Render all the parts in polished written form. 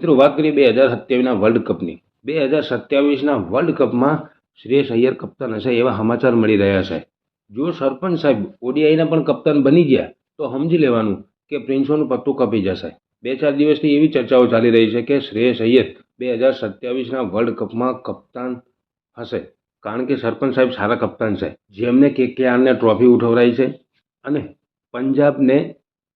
મિત્રો વાત કરીએ 2027ના વર્લ્ડ કપની. 2027ના વર્લ્ડ કપમાં શ્રેયસ અય્યર કપ્તાન હશે એવા સમાચાર મળી રહ્યા છે. જો સરપંચ સાહેબ ઓડીઆઈના પણ કપ્તાન બની ગયા તો સમજી લેવાનું કે પ્રિન્સોનું પત્તું કપી જશે. 2-4 દિવસથી એવી ચર્ચાઓ ચાલી રહી છે કે શ્રેયસ અય્યર 2027ના વર્લ્ડ કપમાં કપ્તાન હશે, કારણ કે સરપંચ સાહેબ સારા કપ્તાન છે, જેમને કેકેઆરને ટ્રોફી ઉઠવરાઈ છે અને પંજાબને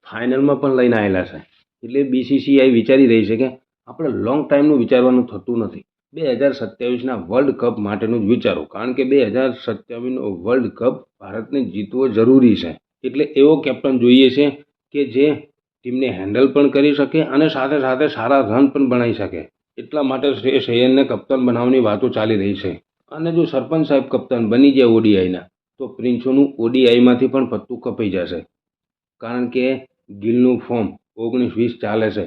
ફાઇનલમાં પણ લઈને આવેલા છે. એટલે બીસીસીઆઈ વિચારી રહી છે કે આપણે લોંગ ટાઈમનું વિચારવાનું થતું નથી. 2027ના વર્લ્ડ કપ માટેનું જ વિચારો, કારણ કે 2027નો વર્લ્ડ કપ ભારતને જીતવો જરૂરી છે. એટલે એવો કેપ્ટન જોઈએ છે કે જે ટીમને હેન્ડલ પણ કરી શકે અને સાથે સાથે સારા રન પણ બનાવી શકે. એટલા માટે શ્રેયસ અય્યરને કપ્તાન બનાવવાની વાતો ચાલી રહી છે. અને જો સરપંચ સાહેબ કપ્તાન બની જાય ઓડીઆઈના, તો પ્રિન્સોનું ઓડીઆઈમાંથી પણ પત્તું કપાઈ જશે, કારણ કે ગિલનું ફોર્મ 19-20 ચાલે છે.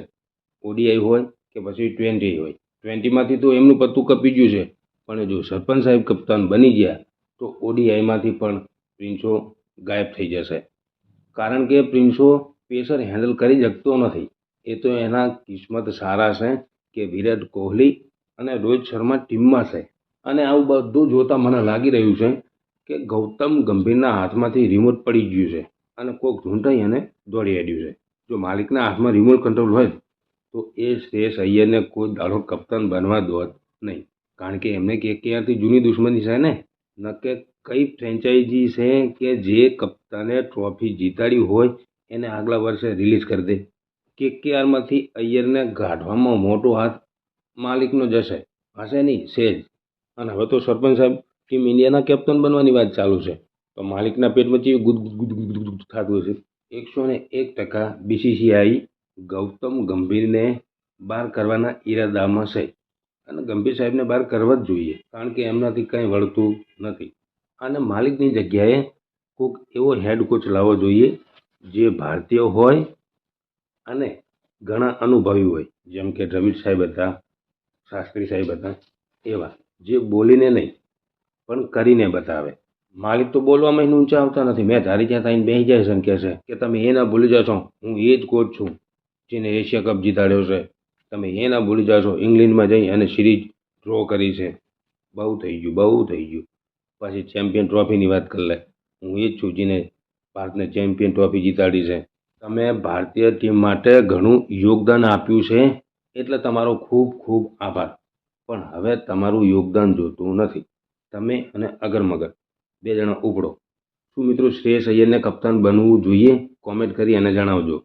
ઓડીઆઈ હોય કે પછી 20 હોય, 20માંથી તો એમનું પત્તું કપી ગયું છે, પણ જો સરપંચ સાહેબ કપ્તાન બની ગયા તો ઓડીઆઈમાંથી પણ પ્રિન્સો ગાયબ થઈ જશે, કારણ કે પ્રિન્સો પેસર હેન્ડલ કરી શકતો નથી. એ તો એના કિસ્મત સારા છે કે વિરાટ કોહલી અને રોહિત શર્મા ટીમમાં છે. અને આવું બધું જોતાં મને લાગી રહ્યું છે કે ગૌતમ ગંભીરના હાથમાંથી રિમોટ પડી ગયું છે અને કોઈક ઢૂંઢાઈ અને દોડી આવ્યું છે. જો માલિકના હાથમાં રિમોટ કંટ્રોલ હોય તો એ શ્રેયસ અય્યરને કોઈ દાડો કપ્તાન બનવા દોત નહીં, કારણ કે એમને કેકેઆરથી જૂની દુશ્મની છે ને. ન કે કઈ ફ્રેન્ચાઇઝી છે કે જે કપ્તાને ટ્રોફી જીતાડી હોય એને આગલા વર્ષે રિલીઝ કરી દે. કેકેઆરમાંથી અય્યરને કાઢવામાં મોટો હાથ માલિકનો જશે, હશે નહીં સેજ. અને હવે તો સરપંચ સાહેબ ટીમ ઇન્ડિયાના કેપ્ટન બનવાની વાત ચાલુ છે, તો માલિકના પેટમાં ચેવી ગુદ ગુદ ગુદ ગુદ થતું હશે. 101% બીસીસીઆઈ ગૌતમ ગંભીરને બહાર કરવાના ઈરાદામાં છે અને ગંભીર સાહેબને બહાર કરવા જ જોઈએ, કારણ કે એમનાથી કંઈ વળતું નથી. અને માલિકની જગ્યાએ કોઈક એવો હેડ કોચ લાવવો જોઈએ જે ભારતીય હોય અને ઘણા અનુભવી હોય, જેમ કે દ્રવિડ સાહેબ હતા, શાસ્ત્રી સાહેબ હતા, એવા જે બોલીને નહીં પણ કરીને બતાવે. માલિક તો બોલવામાં ઊંચા આવતા નથી. મેં ધારી ત્યાં થઈને બેસી જાય છે અને કહે છે કે તમે એ ના ભૂલી જશો હું એ જ કોચ છું જેને એશિયા કપ જીતાડ્યો છે. તમે એ ના ભૂલી જશો ઇંગ્લેન્ડમાં જઈ અને સિરીઝ ડ્રો કરી છે. બહુ થઈ ગયું, બહુ થઈ ગયું. પછી ચેમ્પિયન ટ્રોફીની વાત કરી લે, હું એ જ છું જેને ભારતને ચેમ્પિયન ટ્રોફી જીતાડી છે. તમે ભારતીય ટીમ માટે ઘણું યોગદાન આપ્યું છે, એટલે તમારો ખૂબ ખૂબ આભાર. પણ હવે તમારું યોગદાન જોતું નથી. તમે અને અગરમગર 2 જણા ઉપડો. શું મિત્રો શ્રેયસ અય્યરને કપ્તાન બનવું જોઈએ? કોમેન્ટ કરી અને જણાવજો.